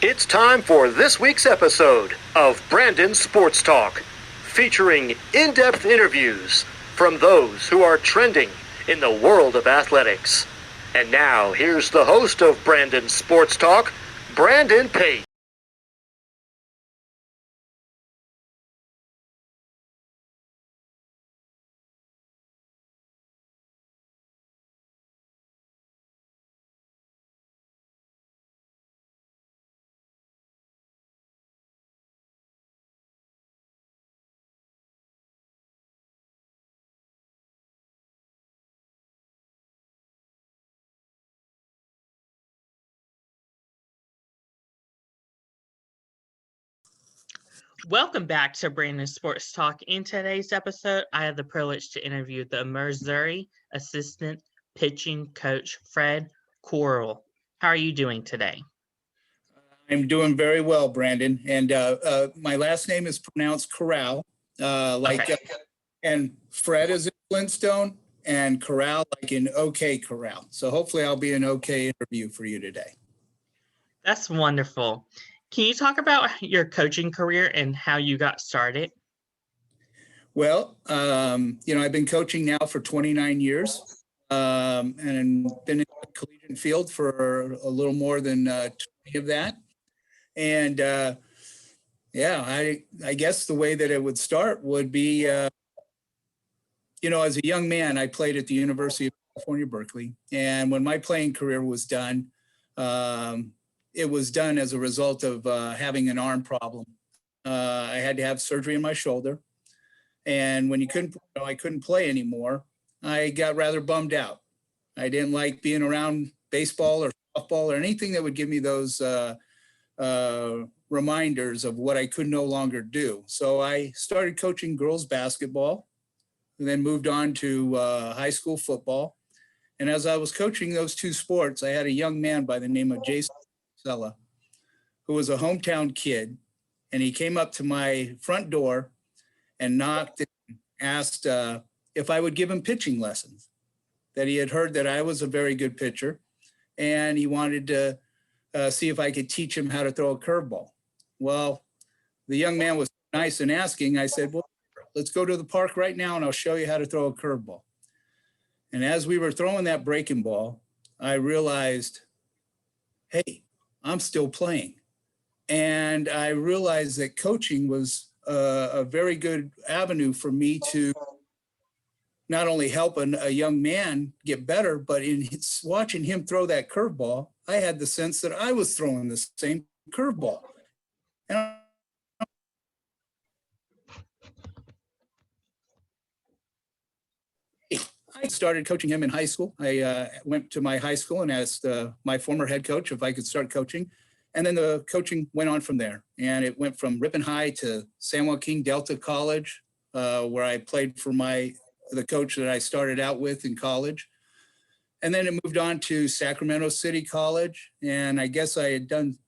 It's time for this week's episode of Brandon Sports Talk, featuring in-depth interviews from those who are trending in the world of athletics. And now, here's the host of Brandon Sports Talk, Brandon Pate. Welcome back to Brandon Sports Talk. In today's episode, I have the privilege to interview the Missouri assistant pitching coach, Fred Corral. How are you doing today? I'm doing very well, Brandon. And my last name is pronounced Corral, and Fred is in Flintstone, and Corral like in OK Corral. So hopefully I'll be an OK interview for you today. That's wonderful. Can you talk about your coaching career and how you got started? Well, I've been coaching now for 29 years and been in the collegiate field for a little more than 20 of that. And I guess the way that it would start would be, as a young man, I played at the University of California-Berkeley. And when my playing career was done, it was done as a result of having an arm problem. I had to have surgery in my shoulder. And when I couldn't play anymore, I got rather bummed out. I didn't like being around baseball or softball or anything that would give me those reminders of what I could no longer do. So I started coaching girls basketball and then moved on to high school football. And as I was coaching those two sports, I had a young man by the name of Jason, who was a hometown kid, and he came up to my front door and knocked and asked if I would give him pitching lessons, that he had heard that I was a very good pitcher, and he wanted to see if I could teach him how to throw a curveball. Well, the young man was nice in asking. I said, well, let's go to the park right now, and I'll show you how to throw a curveball. And as we were throwing that breaking ball, I realized, hey, I'm still playing. And I realized that coaching was a very good avenue for me to not only help a young man get better, but in watching him throw that curveball, I had the sense that I was throwing the same curveball. And I started coaching him in high school. I went to my high school and asked my former head coach if I could start coaching. And then the coaching went on from there. And it went from Ripon High to San Joaquin Delta College, where I played for the coach that I started out with in college. And then it moved on to Sacramento City College. And I guess I had done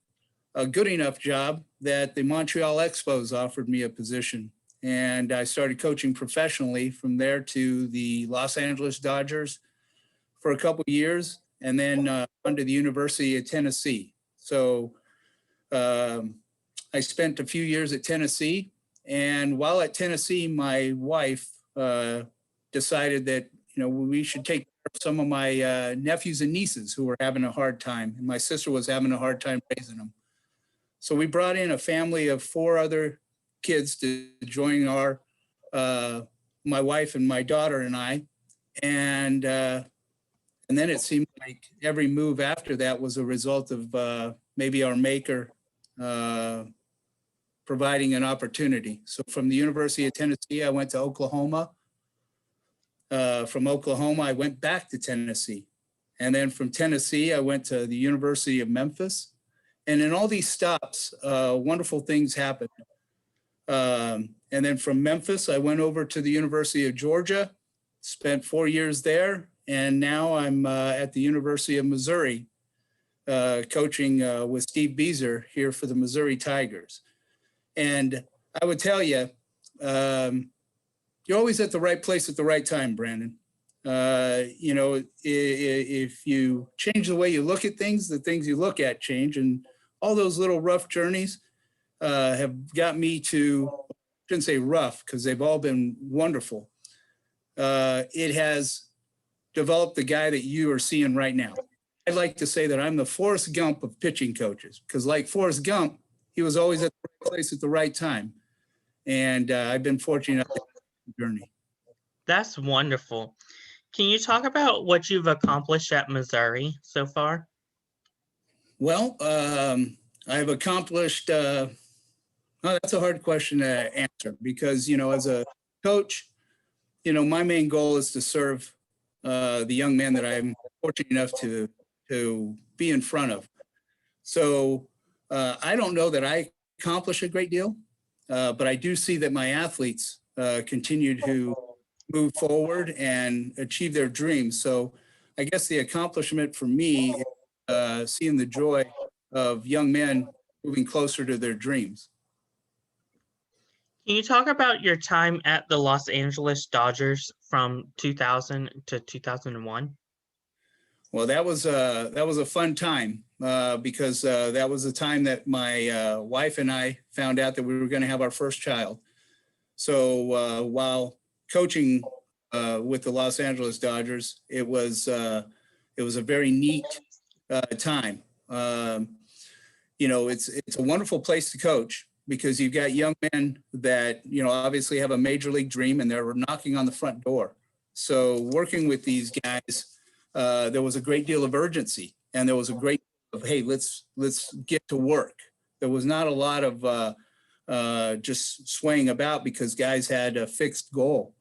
a good enough job that the Montreal Expos offered me a position. And I started coaching professionally from there to the Los Angeles Dodgers for a couple of years, and then on to the University of Tennessee. So I spent a few years at Tennessee, and while at Tennessee, my wife decided that we should take care of some of my nephews and nieces who were having a hard time, and my sister was having a hard time raising them. So we brought in a family of 4 other kids to join my wife and my daughter and I, and then it seemed like every move after that was a result of maybe our maker providing an opportunity. So from the University of Tennessee, I went to Oklahoma. From Oklahoma, I went back to Tennessee. And then from Tennessee, I went to the University of Memphis. And in all these stops, wonderful things happened. And then from Memphis, I went over to the University of Georgia, spent 4 years there. And now I'm at the University of Missouri, coaching with Steve Beezer here for the Missouri Tigers. And I would tell you, you're always at the right place at the right time, Brandon. If you change the way you look at things, the things you look at change. And all those little rough journeys have got me to, I shouldn't say rough because they've all been wonderful. It has developed the guy that you are seeing right now. I'd like to say that I'm the Forrest Gump of pitching coaches, because like Forrest Gump, he was always at the right place at the right time. And I've been fortunate enough to have a journey. That's wonderful. Can you talk about what you've accomplished at Missouri so far? Well, I've accomplished, that's a hard question to answer because, as a coach, my main goal is to serve the young men that I'm fortunate enough to be in front of. So I don't know that I accomplish a great deal, but I do see that my athletes continue to move forward and achieve their dreams. So I guess the accomplishment for me is seeing the joy of young men moving closer to their dreams. Can you talk about your time at the Los Angeles Dodgers from 2000 to 2001? Well, that was a fun time because that was the time that my wife and I found out that we were going to have our first child. So while coaching with the Los Angeles Dodgers, it was a very neat time. It's a wonderful place to coach because you've got young men that obviously have a major league dream and they're knocking on the front door. So working with these guys, there was a great deal of urgency and there was a great deal of, hey, let's get to work. There was not a lot of just swaying about because guys had a fixed goal.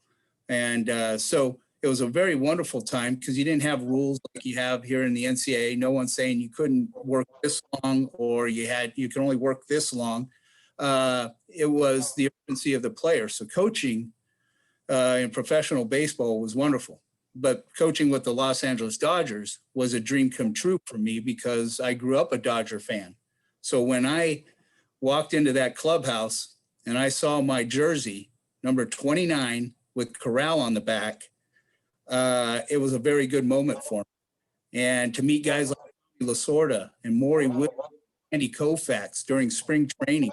And so it was a very wonderful time because you didn't have rules like you have here in the NCAA. No one's saying you couldn't work this long or you can only work this long. It was the urgency of the player. So coaching in professional baseball was wonderful. But coaching with the Los Angeles Dodgers was a dream come true for me because I grew up a Dodger fan. So when I walked into that clubhouse and I saw my jersey, number 29, with Corral on the back, it was a very good moment for me. And to meet guys like Lasorda and Maury Wood, Andy Koufax during spring training,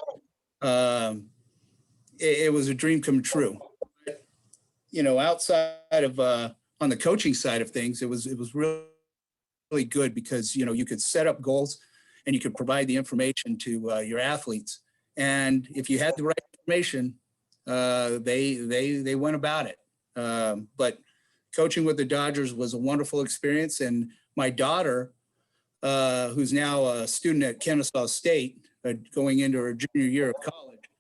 it was a dream come true. Outside of on the coaching side of things, it was really good because you could set up goals and you could provide the information to your athletes. And if you had the right information, they went about it. But coaching with the Dodgers was a wonderful experience. And my daughter, who's now a student at Kennesaw State, going into her junior year of college,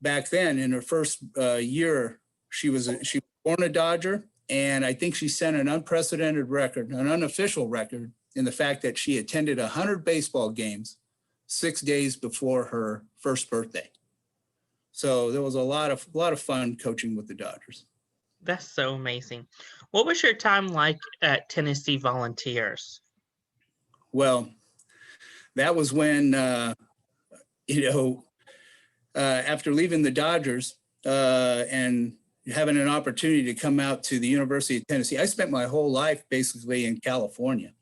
back then in her first year, she was born a Dodger. And I think she set an unprecedented record, an unofficial record, in the fact that she attended 100 baseball games 6 days before her first birthday. So there was a lot of fun coaching with the Dodgers. That's so amazing. What was your time like at Tennesse Volunteers? Well, that was when, after leaving the Dodgers and having an opportunity to come out to the University of Tennessee, I spent my whole life basically in California.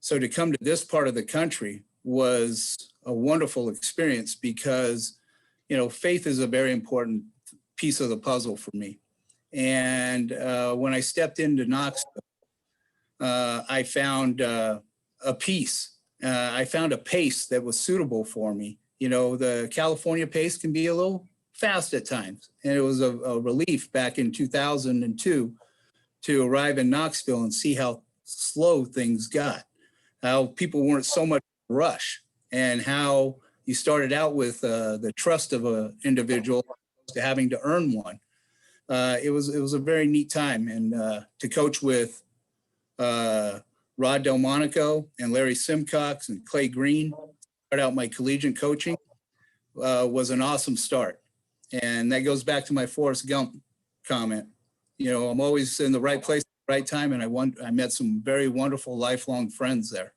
So to come to this part of the country was a wonderful experience because, faith is a very important piece of the puzzle for me. And when I stepped into Knoxville, I found a peace. I found a pace that was suitable for me. The California pace can be a little fast at times. And it was a relief back in 2002 to arrive in Knoxville and see how slow things got, how people weren't so much rush, and how you started out with the trust of an individual to having to earn one. It was a very neat time. And to coach with Rod Delmonico and Larry Simcox and Clay Green, start out my collegiate coaching, was an awesome start. And that goes back to my Forrest Gump comment. I'm always in the right place at the right time, and I met some very wonderful lifelong friends there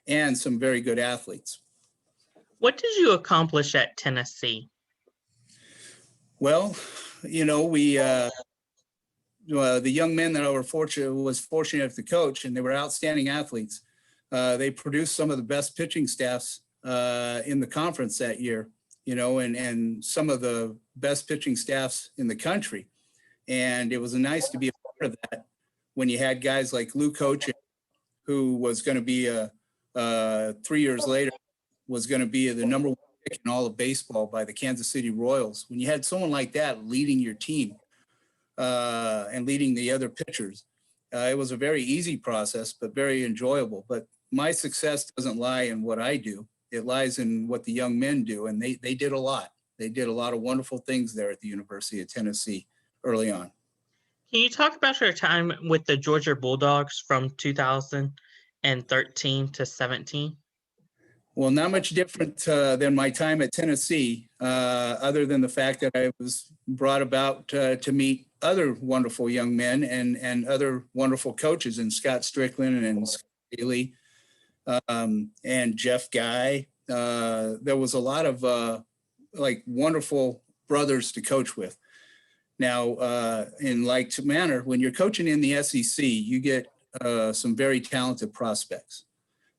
and some very good athletes. What did you accomplish at Tennessee? Well, the young men that I was fortunate enough to coach, and they were outstanding athletes. They produced some of the best pitching staffs in the conference that year, and some of the best pitching staffs in the country. And it was nice to be a part of that when you had guys like Lou Coach, who was going to be 3 years later, was going to be the number one pick in all of baseball by the Kansas City Royals. When you had someone like that leading your team and leading the other pitchers, it was a very easy process, but very enjoyable. But my success doesn't lie in what I do. It lies in what the young men do. And they did a lot. They did a lot of wonderful things there at the University of Tennessee early on. Can you talk about your time with the Georgia Bulldogs from 2013 to 17? Well, not much different than my time at Tennessee, other than the fact that I was brought about to meet other wonderful young men and other wonderful coaches, in Scott Strickland and Scott Bailey and Jeff Guy. There was a lot of wonderful brothers to coach with. Now, in like manner, when you're coaching in the SEC, you get some very talented prospects.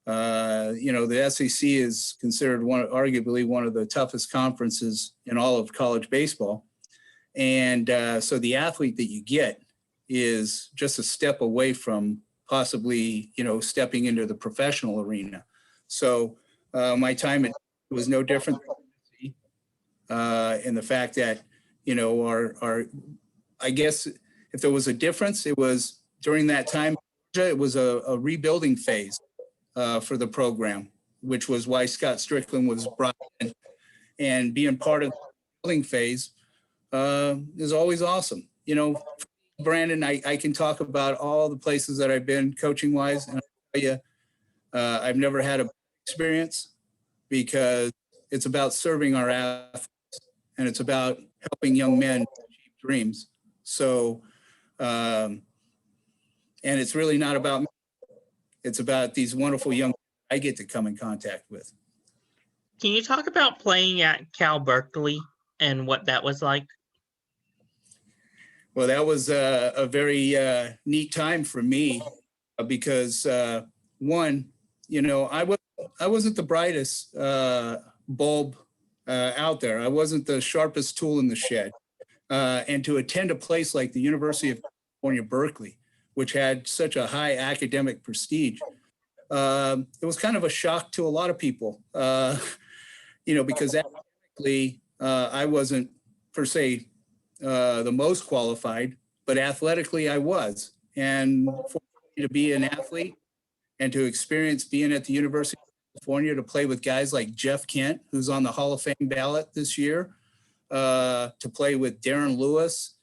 The SEC is considered arguably one of the toughest conferences in all of college baseball. And so the athlete that you get is just a step away from possibly, stepping into the professional arena. So my time was no different in the fact that, I guess if there was a difference, it was during that time, it was a rebuilding phase for the program, which was why Scott Strickland was brought in. And being part of the building phase is always awesome. Brandon, I can talk about all the places that I've been coaching wise, and I'll tell you, I've never had a experience because it's about serving our athletes and it's about helping young men achieve dreams. So, and it's really not about me. It's about these wonderful young I get to come in contact with. Can you talk about playing at Cal-Berkeley and what that was like? Well, that was a very neat time for me because one, I wasn't the brightest bulb out there. I wasn't the sharpest tool in the shed. And to attend a place like the University of California-Berkeley, which had such a high academic prestige, it was kind of a shock to a lot of people, because academically, I wasn't per se the most qualified, but athletically I was. And for me to be an athlete and to experience being at the University of California, to play with guys like Jeff Kent, who's on the Hall of Fame ballot this year, to play with Darren Lewis,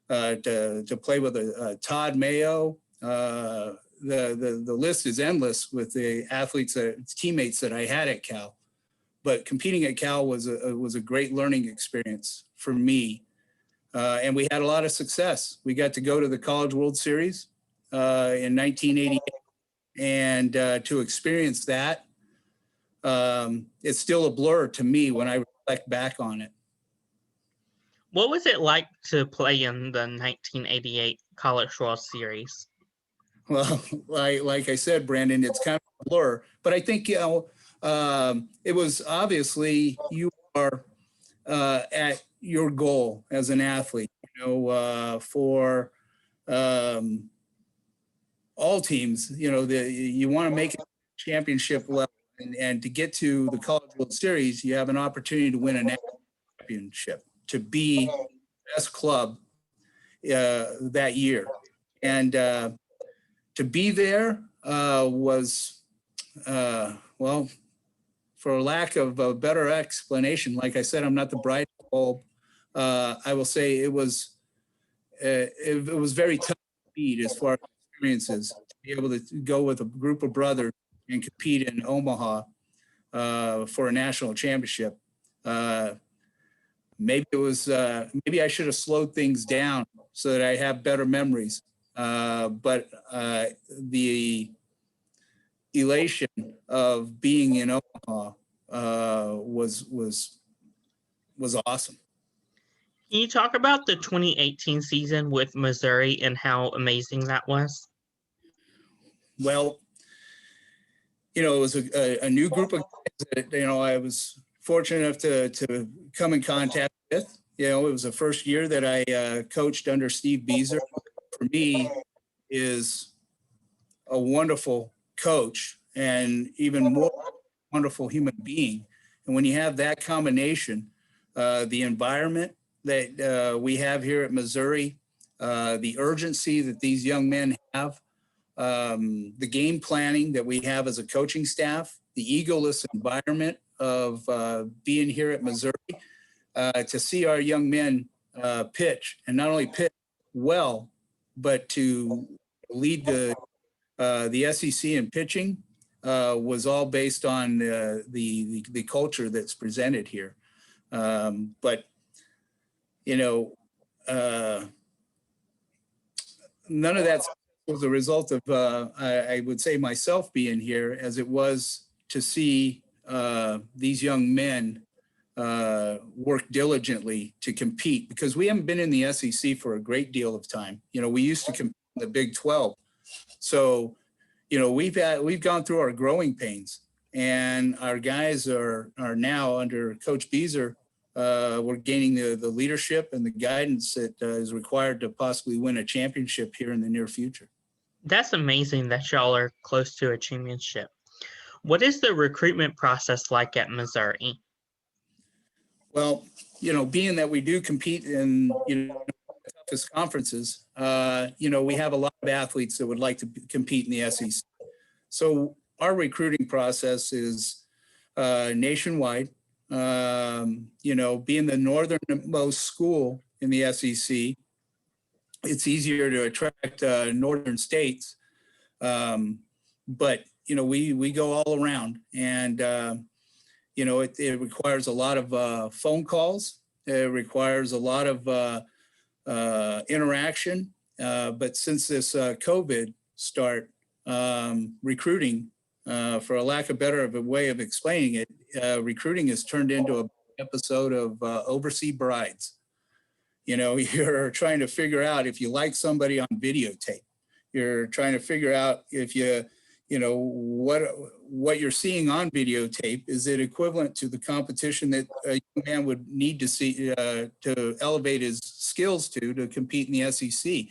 to play with Todd Mayo. The list is endless with the athletes, teammates that I had at Cal. But competing at Cal was a great learning experience for me. And we had a lot of success. We got to go to the College World Series in 1988. And to experience that, it's still a blur to me when I reflect back on it. What was it like to play in the 1988 College World Series? Well, like I said, Brandon, it's kind of a blur. But I think, it was obviously you are at your goal as an athlete, for all teams, you want to make it championship level. And to get to the College World Series, you have an opportunity to win a national championship, to be the best club that year. And to be there was, for lack of a better explanation, like I said, I'm not the brightest bulb. I will say it was very tough to beat as far as experiences, to be able to go with a group of brothers and compete in Omaha for a national championship. Maybe I should have slowed things down so that I have better memories. But the elation of being in Omaha was awesome. Can you talk about the 2018 season with Missouri and how amazing that was? Well, It was a new group of guys that, I was fortunate enough to come in contact with. It was the first year that I coached under Steve Beazer. For me, is a wonderful coach and even more wonderful human being. And when you have that combination, the environment that we have here at Missouri, the urgency that these young men have, the game planning that we have as a coaching staff, the egoless environment of being here at Missouri, to see our young men pitch, and not only pitch well, but to lead the SEC in pitching, was all based on the culture that's presented here. But none of that was a result of I would say myself being here, as it was to see these young men work diligently to compete, because we haven't been in the SEC for a great deal of time. We used to compete in the Big 12. So, we've gone through our growing pains, and our guys are now under Coach Beazer. We're gaining the leadership and the guidance that is required to possibly win a championship here in the near future. That's amazing that y'all are close to a championship. What is the recruitment process like at Missouri? Well, being that we do compete in, toughest conferences, we have a lot of athletes that would like to compete in the SEC. So our recruiting process is nationwide. Being the northernmost school in the SEC, it's easier to attract northern states. But, we go all around, and, it requires a lot of phone calls. It requires a lot of interaction. But since this COVID start, recruiting, for a lack of better of a way of explaining it, recruiting has turned into an episode of Overseas Brides. You're trying to figure out if you like somebody on videotape. You're trying to figure out if what you're seeing on videotape, is it equivalent to the competition that a young man would need to see to elevate his skills to compete in the SEC.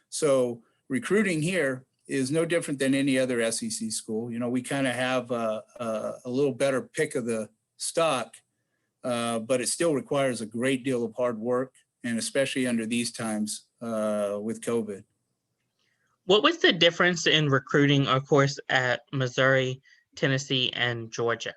So recruiting here is no different than any other SEC school. We kind of have a little better pick of the stock, but it still requires a great deal of hard work, and especially under these times with COVID. What was the difference in recruiting, of course, at Missouri, Tennessee, and Georgia?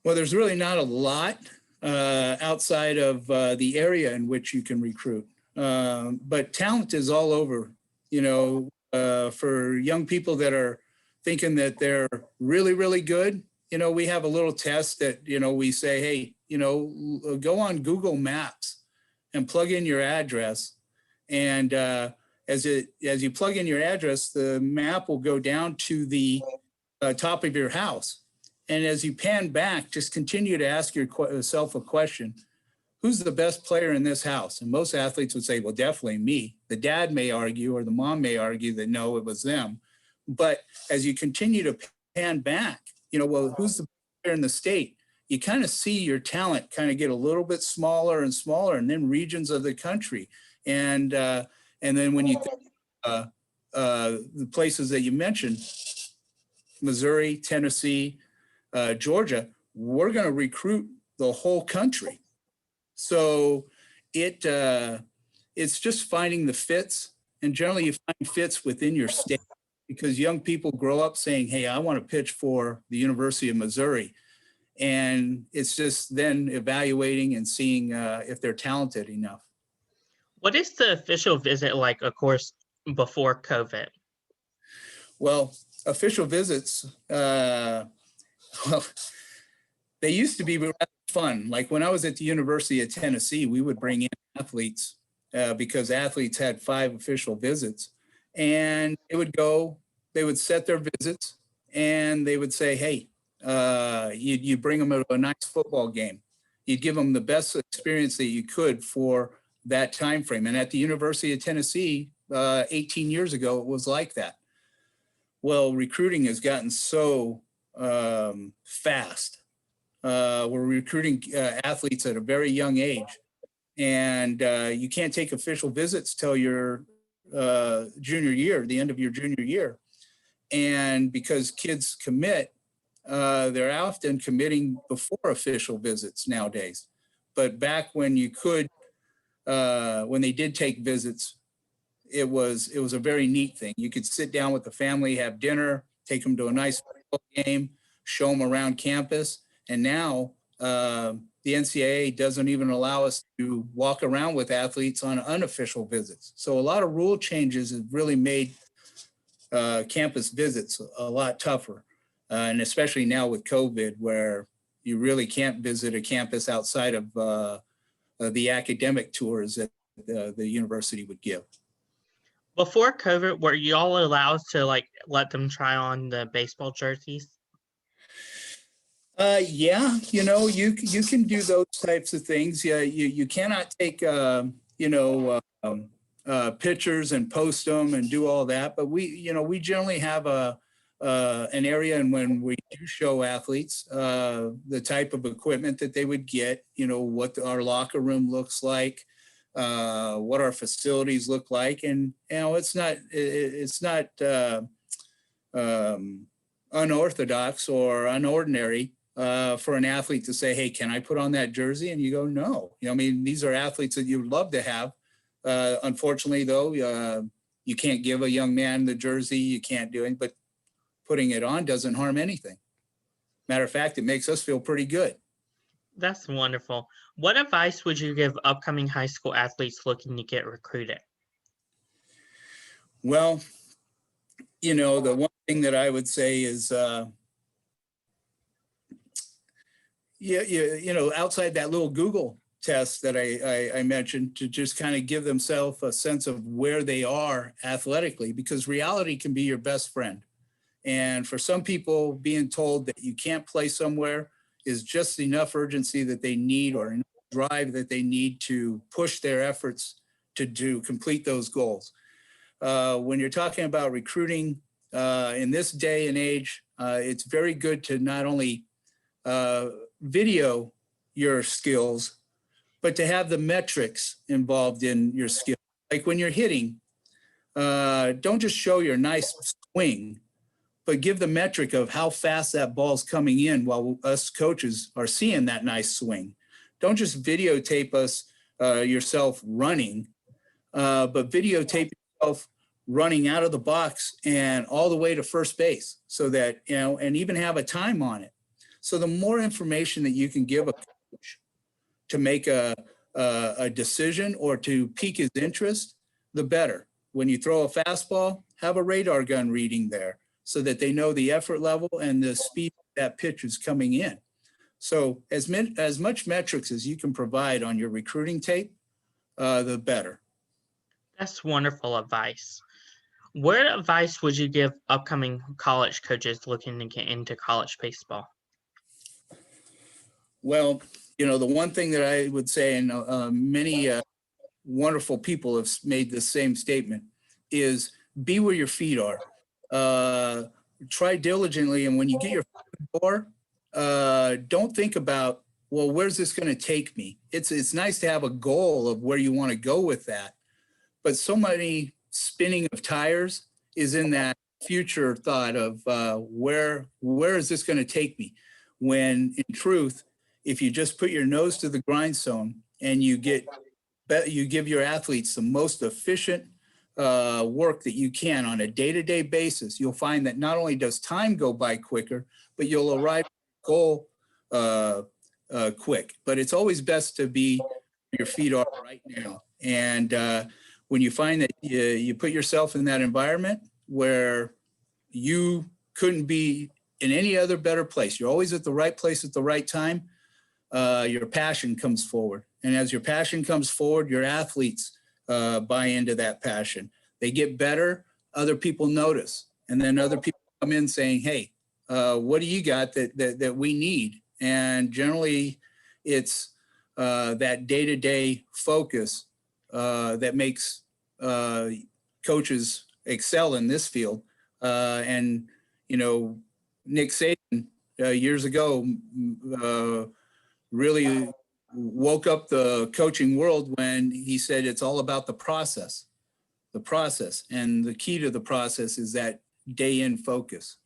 Well, there's really not a lot outside of the area in which you can recruit. But talent is all over, for young people that are thinking that they're really, really good. We have a little test that, we say, hey, go on Google Maps and plug in your address. And as you plug in your address, the map will go down to the top of your house. And as you pan back, just continue to ask yourself a question. Who's the best player in this house? And most athletes would say, well, definitely me. The dad may argue, or the mom may argue that no, it was them. But as you continue to pan back, well, who's the best player in the state? You kind of see your talent kind of get a little bit smaller and smaller, and then regions of the country. And then when you think the places that you mentioned, Missouri, Tennessee, Georgia, we're going to recruit the whole country. So it's just finding the fits, and generally you find fits within your state, because young people grow up saying, hey, I want to pitch for the University of Missouri. And it's just then evaluating and seeing if they're talented enough. What is the official visit like, of course, before COVID? Well, official visits, well, they used to be rather fun. Like when I was at the University of Tennessee, we would bring in athletes because athletes had 5 official visits, and they would set their visits, and they would say, hey, you bring them to a nice football game. You'd give them the best experience that you could for that time frame. And at the University of Tennessee, 18 years ago, it was like that. Well, recruiting has gotten so fast. We're recruiting athletes at a very young age, and you can't take official visits till your junior year, the end of your junior year. And because kids commit, they're often committing before official visits nowadays. But back when you could, when they did take visits, it was a very neat thing. You could sit down with the family, have dinner, take them to a nice football game, show them around campus. And now the NCAA doesn't even allow us to walk around with athletes on unofficial visits. So a lot of rule changes have really made campus visits a lot tougher. And especially now with COVID, where you really can't visit a campus outside of the academic tours that the university would give. Before COVID, were you all allowed to let them try on the baseball jerseys? Yeah, you can do those types of things. Yeah, you cannot take pictures and post them and do all that. But we generally have an area, and when we do show athletes the type of equipment that they would get, what our locker room looks like, what our facilities look like, and it's not unorthodox or unordinary for an athlete to say, hey, can I put on that jersey? And you go, no. These are athletes that you'd love to have. Unfortunately, though, you can't give a young man the jersey. You can't do it, but putting it on doesn't harm anything. Matter of fact, it makes us feel pretty good. That's wonderful. What advice would you give upcoming high school athletes looking to get recruited? Well, the one thing that I would say is, outside that little Google test that I mentioned, to just kind of give themselves a sense of where they are athletically, because reality can be your best friend. And for some people, being told that you can't play somewhere is just enough urgency that they need, or enough drive that they need to push their efforts to complete those goals. When you're talking about recruiting in this day and age, it's very good to not only video your skills, but to have the metrics involved in your skill. Like when you're hitting, don't just show your nice swing, but give the metric of how fast that ball's coming in while us coaches are seeing that nice swing. Don't just videotape yourself running, but videotape yourself running out of the box and all the way to first base, so that, and even have a time on it. So the more information that you can give a coach to make a decision or to pique his interest, the better. When you throw a fastball, have a radar gun reading there, so that they know the effort level and the speed that pitch is coming in. So as much metrics as you can provide on your recruiting tape, the better. That's wonderful advice. What advice would you give upcoming college coaches looking to get into college baseball? Well, the one thing that I would say, and many wonderful people have made the same statement, is be where your feet are. Try diligently, and when you get your foot in the door, don't think about, well, where's this going to take me? It's nice to have a goal of where you want to go with that, but so many spinning of tires is in that future thought of where is this going to take me? When in truth, if you just put your nose to the grindstone and you give your athletes the most efficient work that you can on a day-to-day basis, you'll find that not only does time go by quicker, but you'll arrive at goal quick. But it's always best to be where your feet are right now. And when you find that you put yourself in that environment where you couldn't be in any other better place, you're always at the right place at the right time, your passion comes forward. And as your passion comes forward, your athletes buy into that passion. They get better, other people notice. And then other people come in saying, hey, what do you got that we need? And generally it's that day-to-day focus that makes coaches excel in this field. And, Nick Saban years ago really woke up the coaching world when he said it's all about the process. And the key to the process is that day in focus.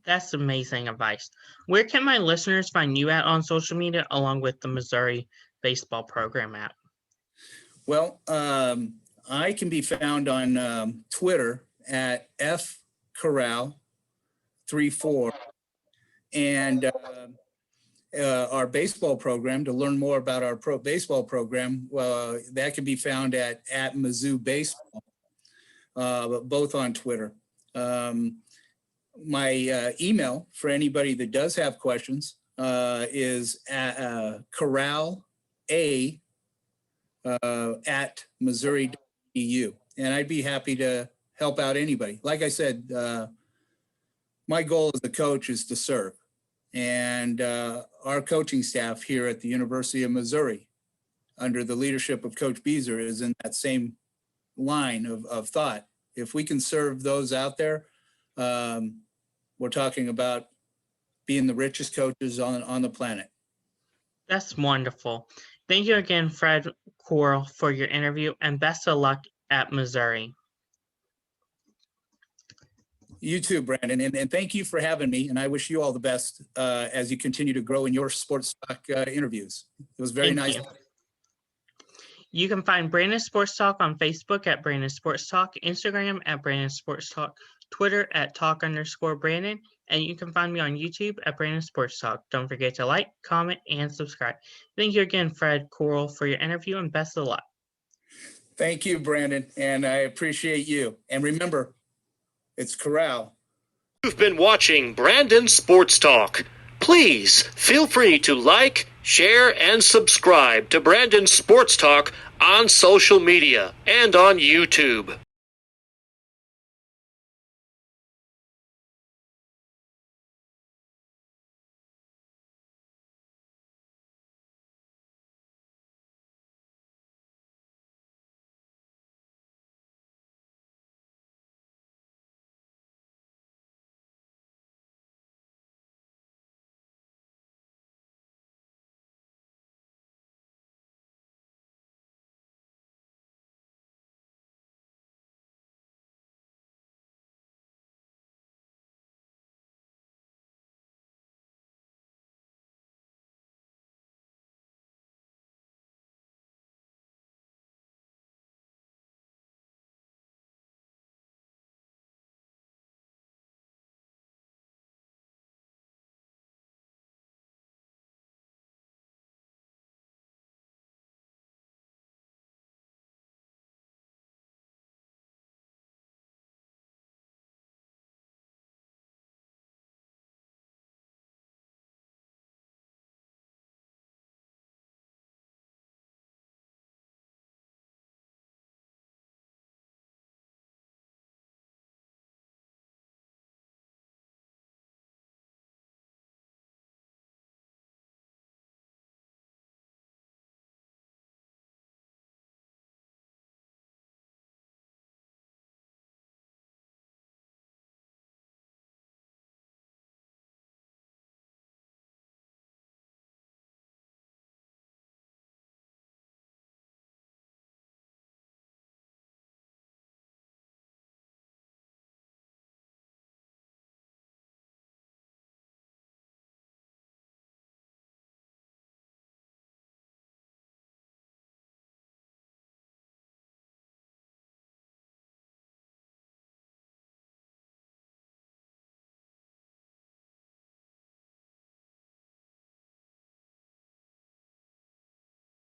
That's amazing advice. Where can my listeners find you at on social media along with the Missouri baseball program app? Well, I can be found on Twitter at F Corral 34, and our baseball program, to learn more about our pro baseball program, that can be found at Mizzou Baseball, both on Twitter. My email for anybody that does have questions is Corral A at Missouri.edu, and I'd be happy to help out anybody. Like I said, my goal as a coach is to serve, and our coaching staff here at the University of Missouri, under the leadership of Coach Beezer, is in that same line of thought. If we can serve those out there, we're talking about being the richest coaches on the planet. That's wonderful. Thank you again, Fred Corral, for your interview, and best of luck at Missouri. You too, Brandon, and thank you for having me, and I wish you all the best as you continue to grow in your sports talk interviews. It was very nice. You can find Brandon Sports Talk on Facebook at Brandon Sports Talk, Instagram at Brandon Sports Talk, Twitter at @talk_Brandon, and you can find me on YouTube at Brandon Sports Talk. Don't forget to like, comment, and subscribe. Thank you again, Fred Corral, for your interview, and best of luck. Thank you, Brandon, and I appreciate you. And remember, it's Corral. You've been watching Brandon Sports Talk. Please feel free to like, share, and subscribe to Brandon Sports Talk on social media and on YouTube.